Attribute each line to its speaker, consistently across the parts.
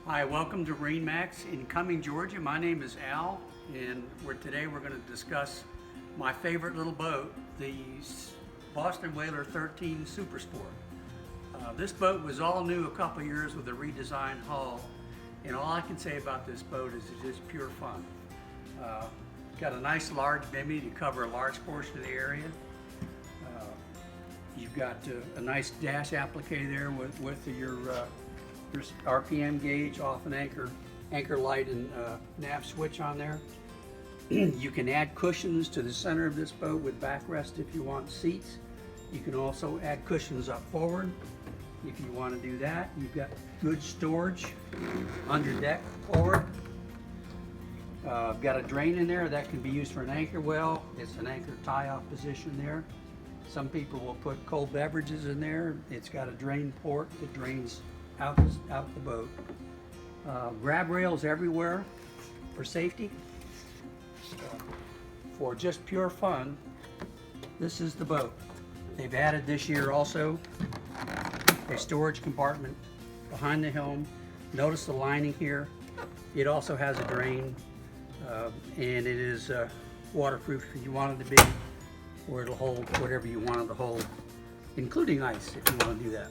Speaker 1: Hi, welcome to MarineMax in Cumming, Georgia. My name is Al, and today we're going to discuss my favorite little boat, the Boston Whaler 13 Super Sport. This boat was all new a couple years with a redesigned hull, and all I can say about this boat is it's just pure fun. Got a nice large bimini to cover a large portion of the area. You've got a nice dash applique there with your RPM gauge off an anchor light and nav switch on there. You can add cushions to the center of this boat with backrest if you want seats. You can also add cushions up forward if you want to do that. You've got good storage under deck forward. Got a drain in there that can be used for an anchor well. It's an anchor tie-off position there. Some people will put cold beverages in there. It's got a drain port that drains out the boat. Grab rails everywhere for safety. For just pure fun, this is the boat. They've added this year also a storage compartment behind the helm. Notice the lining here. It also has a drain, and it is waterproof if you want it to be, or it'll hold whatever you want it to hold, including ice if you want to do that.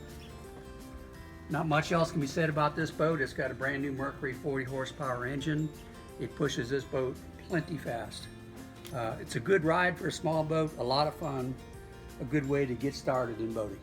Speaker 1: Not much else can be said about this boat. It's got a brand new Mercury 40 horsepower engine. It pushes this boat plenty fast. It's a good ride for a small boat, a lot of fun, a good way to get started in boating.